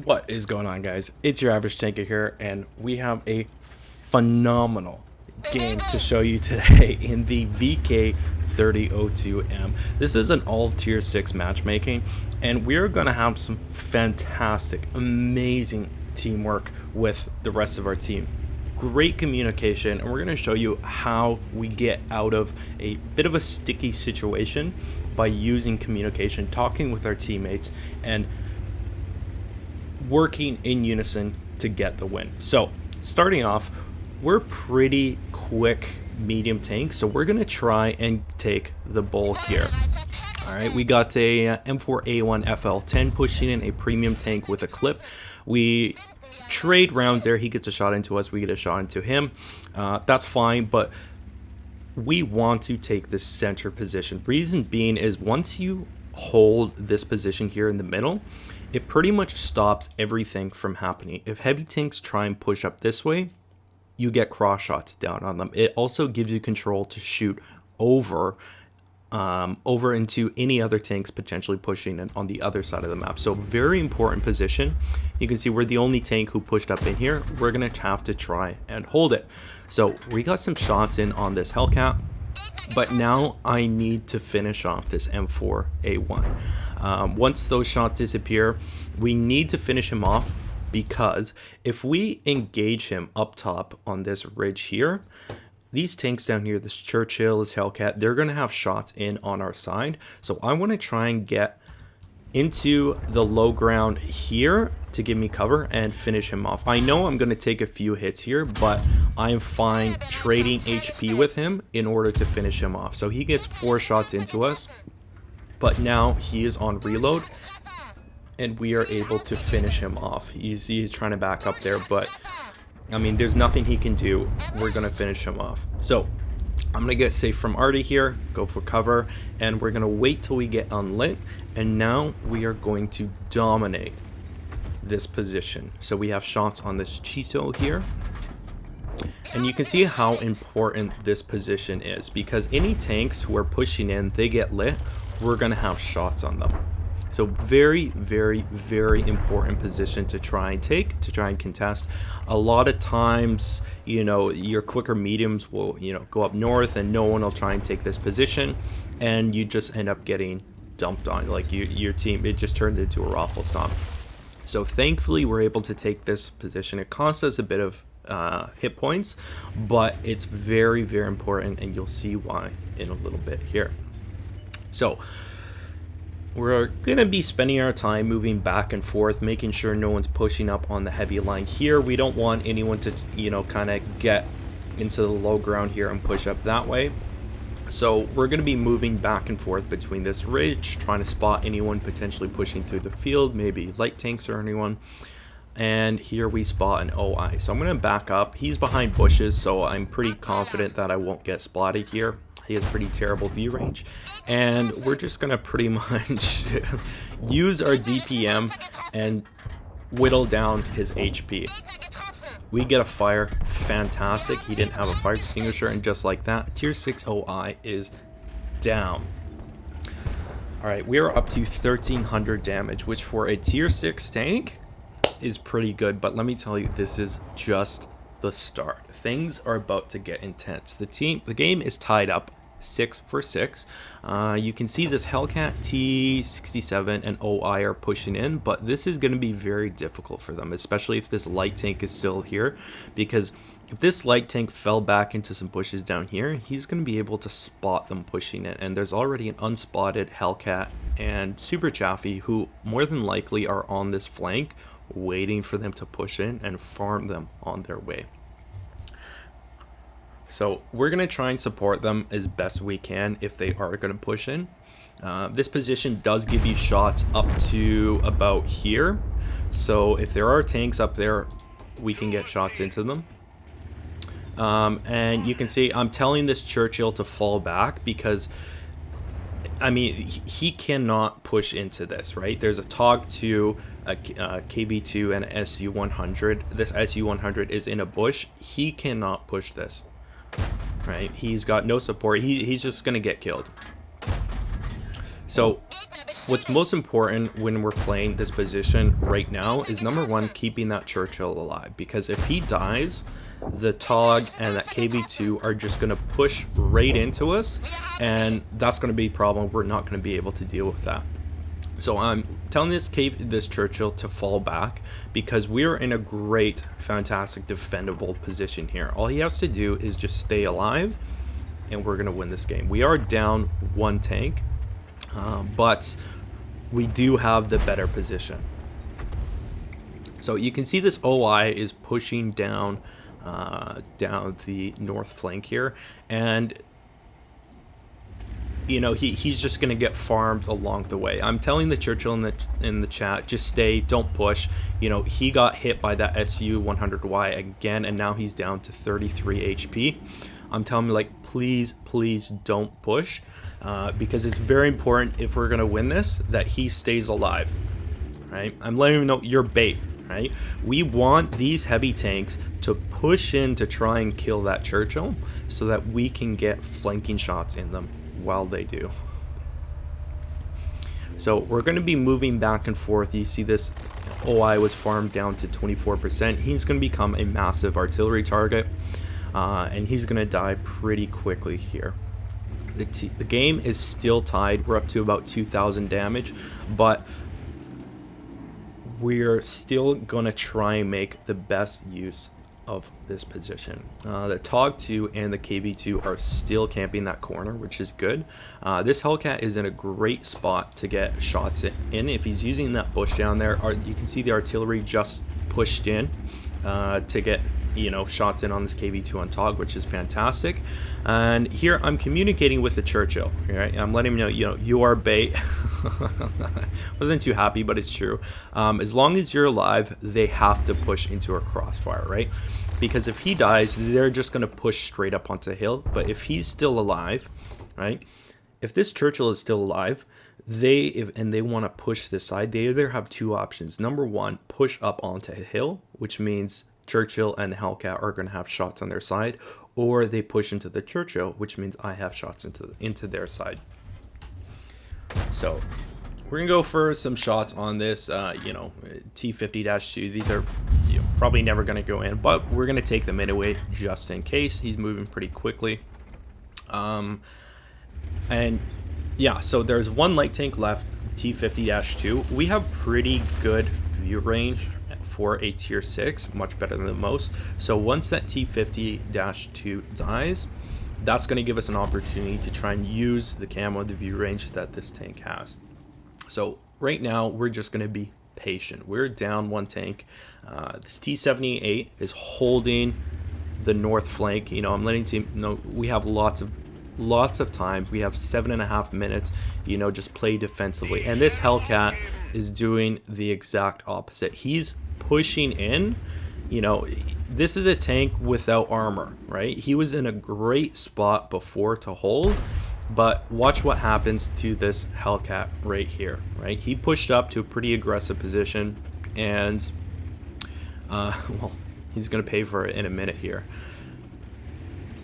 What is going on, guys? It's your average tanker here, and we have a phenomenal game to show you today in the VK 3002M. This is an all tier 6 matchmaking, and we're going to have some fantastic, amazing teamwork with the rest of our team. Great communication, and we're going to show you how we get out of a bit of a sticky situation by using communication, talking with our teammates, and working in unison to get the win. So starting off, we're pretty quick medium tank, so we're gonna try and take the bull here. All right, we got a M4A1 FL10 pushing in a premium tank with a clip. We trade rounds there. He gets a shot into us, we get a shot into him. That's fine, but we want to take the center position. Reason being is once you hold this position here in the middle, it pretty much stops everything from happening. If heavy tanks try and push up this way, you get cross shots down on them. It also gives you control to shoot over into any other tanks potentially pushing in on the other side of the map. So very important position. You can see we're the only tank who pushed up in here. We're gonna have to try and hold it. So we got some shots in on this Hellcat, but now I need to finish off this M4A1. Once those shots disappear, we need to finish him off, because if we engage him up top on this ridge here, these tanks down here, this Churchill, this Hellcat, they're going to have shots in on our side. So I want to try and get into the low ground here to give me cover and finish him off. I know I'm going to take a few hits here, but I'm fine trading HP with him in order to finish him off. So he gets 4 shots into us, but now he is on reload and we are able to finish him off. You see he's trying to back up there, but I mean, there's nothing he can do. We're going to finish him off. So I'm going to get safe from Artie here, go for cover, and we're going to wait till we get unlit. And now we are going to dominate this position. So we have shots on this Cheeto here. And you can see how important this position is, because any tanks who are pushing in, they get lit, we're going to have shots on them. So very, very, very important position to try and take, to try and contest. A lot of times, you know, your quicker mediums will, you know, go up north and no one will try and take this position, and you just end up getting dumped on. Like your team, it just turned into a raffle stop. So thankfully, we're able to take this position. It costs us a bit of hit points, but it's very, very important, and you'll see why in a little bit here. So we're going to be spending our time moving back and forth, making sure no one's pushing up on the heavy line here. We don't want anyone to, you know, kind of get into the low ground here and push up that way. So we're going to be moving back and forth between this ridge, trying to spot anyone potentially pushing through the field, maybe light tanks or anyone. And here we spot an OI. So I'm going to back up. He's behind bushes, so I'm pretty confident that I won't get spotted here. He has pretty terrible view range, and we're just gonna pretty much use our DPM and whittle down his HP. We get a fire, fantastic. He didn't have a fire extinguisher, and just like that, tier 6 OI is down. All right, we are up to 1300 damage, which for a tier 6 tank is pretty good, but let me tell you, this is just the start. Things are about to get intense. The game is tied up 6-6. You can see this Hellcat, T67 and OI are pushing in, but this is going to be very difficult for them, especially if this light tank is still here, because if this light tank fell back into some bushes down here, he's going to be able to spot them pushing in, and there's already an unspotted Hellcat and Super Chaffee who more than likely are on this flank waiting for them to push in and farm them on their way. So we're going to try and support them as best we can if they are going to push in. This position does give you shots up to about here. So if there are tanks up there, we can get shots into them. And you can see I'm telling this Churchill to fall back because, I mean, he cannot push into this, right? There's a TOG 2, a KB2, and an SU-100. This SU-100 is in a bush. He cannot push this, right? He's got no support. He's just going to get killed. So what's most important when we're playing this position right now is number one, keeping that Churchill alive, because if he dies, the Tog and that KV2 are just going to push right into us, and that's going to be a problem. We're not going to be able to deal with that. So I'm telling this Churchill to fall back, because we're in a great, fantastic, defendable position here. All he has to do is just stay alive, and we're going to win this game. We are down one tank, but we do have the better position. So you can see this OI is pushing down the north flank here, and you know, he's just going to get farmed along the way. I'm telling the Churchill in the chat, just stay, don't push. You know, he got hit by that SU-100Y again, and now he's down to 33 HP. I'm telling him, like, please don't push, because it's very important, if we're going to win this, that he stays alive, right? I'm letting him know you're bait, right? We want these heavy tanks to push in to try and kill that Churchill so that we can get flanking shots in them while they do. So we're going to be moving back and forth. You see this OI was farmed down to 24%. He's going to become a massive artillery target, and he's going to die pretty quickly here. The game is still tied. We're up to about 2,000 damage, but we're still going to try and make the best use of this position. The TOG2 and the KV2 are still camping that corner, which is good. This Hellcat is in a great spot to get shots in. If he's using that bush down there, you can see the artillery just pushed in to get, you know, shots in on this KV2 on TOG, which is fantastic. And here I'm communicating with the Churchill, right? I'm letting him know, you know, you are bait. Wasn't too happy, but it's true. As long as you're alive, they have to push into a crossfire, right? Because if he dies, they're just going to push straight up onto the hill. But if he's still alive, right? If this Churchill is still alive, and they want to push this side, they either have two options. Number one, push up onto a hill, which means Churchill and the Hellcat are going to have shots on their side, or they push into the Churchill, which means I have shots into their side. So we're gonna go for some shots on this, you know, T50-2. These are, you know, probably never gonna go in, but we're gonna take them anyway, just in case. He's moving pretty quickly. And yeah, so there's one light tank left, T50-2. We have pretty good view range for a tier 6, much better than most. So once that T50-2 dies, that's going to give us an opportunity to try and use the camo, the view range that this tank has. So right now we're just going to be patient. We're down one tank. This T78 is holding the north flank. You know, I'm letting team know we have lots of time. We have 7.5 minutes, you know, just play defensively. And this Hellcat is doing the exact opposite. He's pushing in. You know, this is a tank without armor, right? He was in a great spot before to hold, but watch what happens to this Hellcat right here, right? He pushed up to a pretty aggressive position, and well, he's gonna pay for it in a minute here.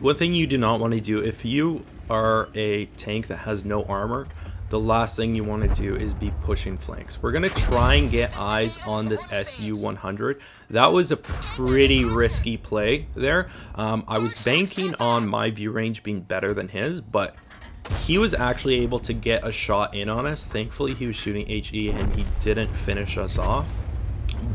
One thing you do not want to do, if you are a tank that has no armor, the last thing you want to do is be pushing flanks. We're going to try and get eyes on this SU-100. That was a pretty risky play there. I was banking on my view range being better than his, but he was actually able to get a shot in on us. Thankfully, he was shooting HE and he didn't finish us off.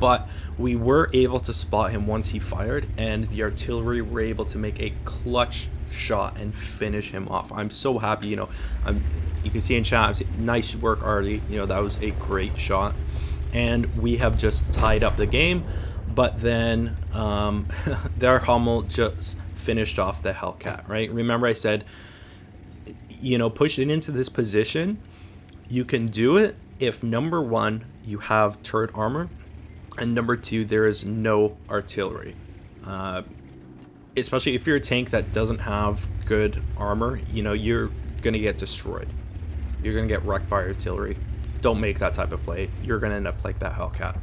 But we were able to spot him once he fired, and the artillery were able to make a clutch shot and finish him off. I'm so happy, you know. You can see in chat, nice work, Artie. You know, that was a great shot. And we have just tied up the game, but then their Hummel just finished off the Hellcat, right? Remember I said, you know, pushing into this position, you can do it if, number one, you have turret armor, and number two, there is no artillery. Especially if you're a tank that doesn't have good armor, you know, you're going to get destroyed. You're going to get wrecked by artillery. Don't make that type of play. You're going to end up like that Hellcat.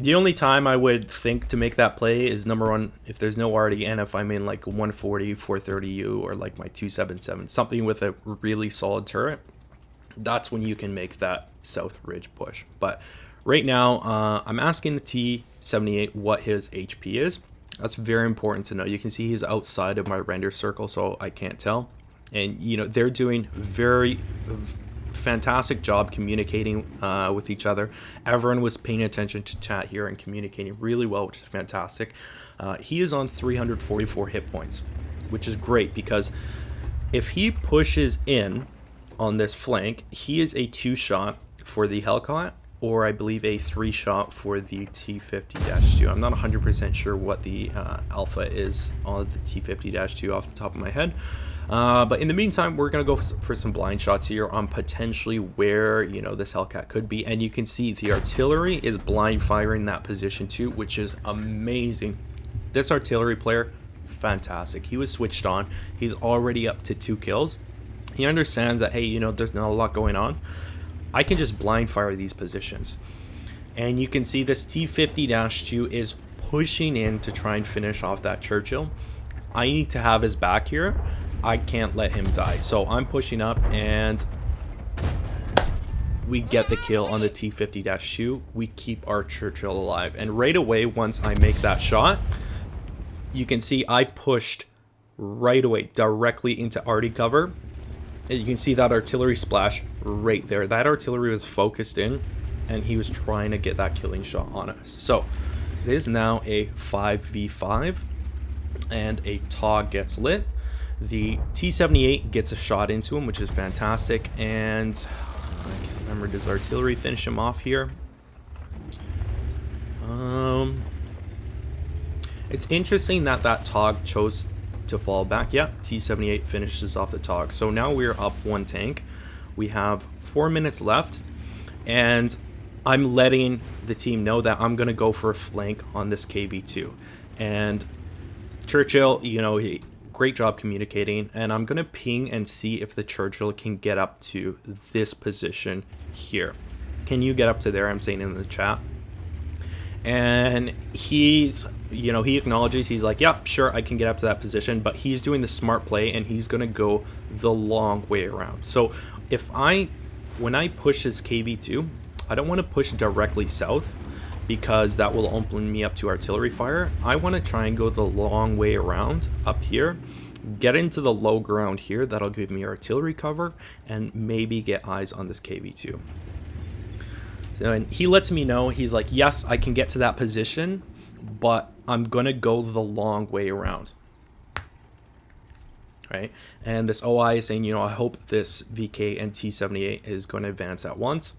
The only time I would think to make that play is number one, if there's no RDN, if I'm in like 140, 430U, or like my 277, something with a really solid turret, that's when you can make that South Ridge push. But right now, I'm asking the T78 what his HP is. That's very important to know. You can see he's outside of my render circle, so I can't tell. And, you know, they're doing very fantastic job communicating with each other. Everyone was paying attention to chat here and communicating really well, which is fantastic. He is on 344 hit points, which is great because if he pushes in on this flank, he is a 2-shot for the Hellcat, or I believe a 3-shot for the T50-2. I'm not 100% sure what the alpha is on the T50-2 off the top of my head. But in the meantime, we're going to go for some blind shots here on potentially where, you know, this Hellcat could be. And you can see the artillery is blind firing that position too, which is amazing. This artillery player, fantastic. He was switched on. He's already up to 2 kills. He understands that, hey, you know, there's not a lot going on. I can just blind fire these positions. And you can see this T50-2 is pushing in to try and finish off that Churchill. I need to have his back here. I can't let him die. So I'm pushing up and we get the kill on the T50-2. We keep our Churchill alive. And right away, once I make that shot, you can see I pushed right away directly into arty cover. And you can see that artillery splash right there. That artillery was focused in and he was trying to get that killing shot on us. So it is now a 5v5 and a TOG gets lit. The T78 gets a shot into him, which is fantastic, and I can't remember, does artillery finish him off here? It's interesting that that TOG chose to fall back. Yeah, T78 finishes off the TOG. So now we're up 1 tank. We have 4 minutes left, and I'm letting the team know that I'm going to go for a flank on this KV2. And Churchill, you know, great job communicating, and I'm gonna ping and see if the Churchill can get up to this position here. Can you get up to there? I'm saying in the chat. And he's, you know, he acknowledges, he's like, yeah, sure, I can get up to that position, but he's doing the smart play and he's gonna go the long way around. So when I push this KV2, I don't want to push directly south because that will open me up to artillery fire. I want to try and go the long way around up here, get into the low ground here. That'll give me artillery cover and maybe get eyes on this KV2. So, and he lets me know, he's like, yes, I can get to that position, but I'm going to go the long way around. Right? And this OI is saying, you know, I hope this VK and T78 is going to advance at once.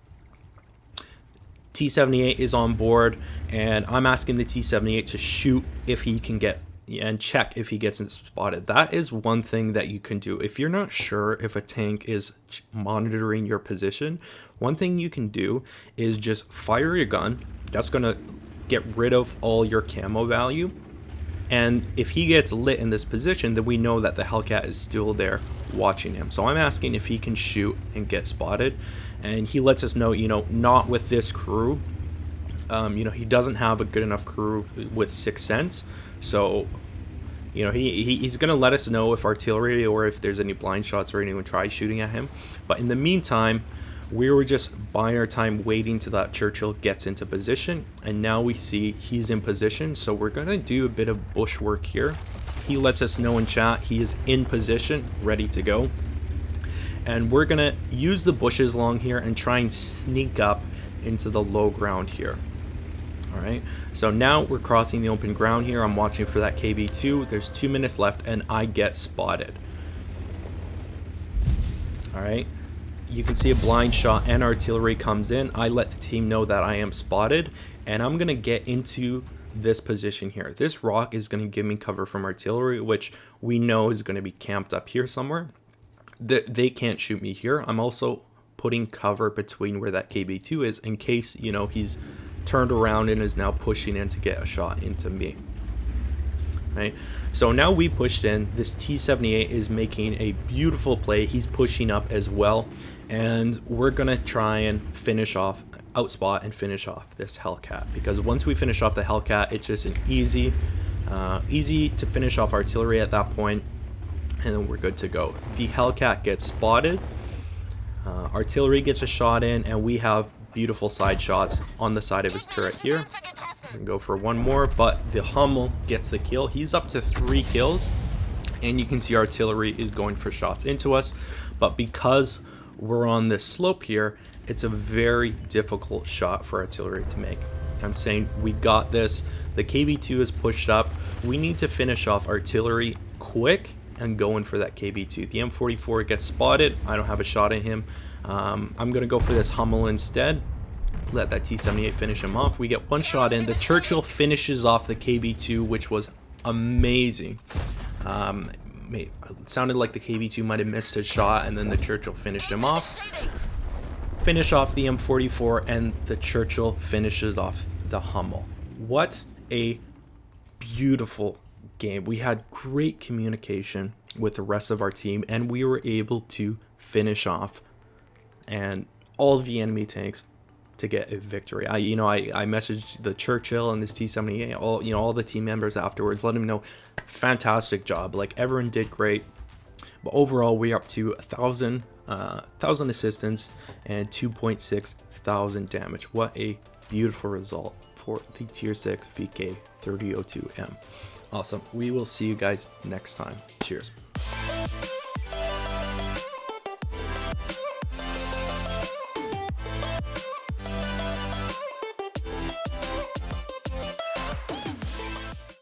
T78 is on board, and I'm asking the T78 to shoot if he can get and check if he gets spotted. That is one thing that you can do. If you're not sure if a tank is monitoring your position, one thing you can do is just fire your gun. That's going to get rid of all your camo value. And if he gets lit in this position, then we know that the Hellcat is still there watching him. So I'm asking if he can shoot and get spotted. And he lets us know, you know, not with this crew. You know, he doesn't have a good enough crew with 6th Sense. So, you know, he's going to let us know if artillery or if there's any blind shots or anyone tries shooting at him. But in the meantime, we were just buying our time waiting till that Churchill gets into position. And now we see he's in position. So we're going to do a bit of bush work here. He lets us know in chat he is in position, ready to go. And we're going to use the bushes along here and try and sneak up into the low ground here. All right, so now we're crossing the open ground here. I'm watching for that KV2. There's 2 minutes left and I get spotted. All right, you can see a blind shot and artillery comes in. I let the team know that I am spotted and I'm going to get into this position here. This rock is going to give me cover from artillery, which we know is going to be camped up here somewhere. They can't shoot me here. I'm also putting cover between where that KV2 is in case, you know, he's turned around and is now pushing in to get a shot into me. Right, so now we pushed in. This T78 is making a beautiful play. He's pushing up as well, and we're gonna try and finish off outspot and finish off this Hellcat, because once we finish off the Hellcat, it's just an easy to finish off artillery at that point, and then we're good to go. The Hellcat gets spotted, artillery gets a shot in, and we have beautiful side shots on the side of his turret here. We can go for one more, but the Hummel gets the kill. He's up to 3 kills, and you can see artillery is going for shots into us, but because we're on this slope here, it's a very difficult shot for artillery to make. I'm saying we got this. The KV-2 is pushed up. We need to finish off artillery quick and go in for that KV-2. The M44 gets spotted. I don't have a shot at him. I'm going to go for this Hummel instead. Let that T-78 finish him off. We get one shot in. The Churchill finishes off the KV-2, which was amazing. It sounded like the KV-2 might have missed his shot, and then the Churchill finished him off. Finish off the M44, and the Churchill finishes off the Hummel. What a beautiful game. We had great communication with the rest of our team, and we were able to finish off and all of the enemy tanks to get a victory. I messaged the Churchill and this T-78, all the team members afterwards, let them know, fantastic job. Like, everyone did great. But overall, we're up to 1,000 assistance and 2.6 thousand damage. What a beautiful result for the tier 6 VK3002M. Awesome. We will see you guys next time. Cheers.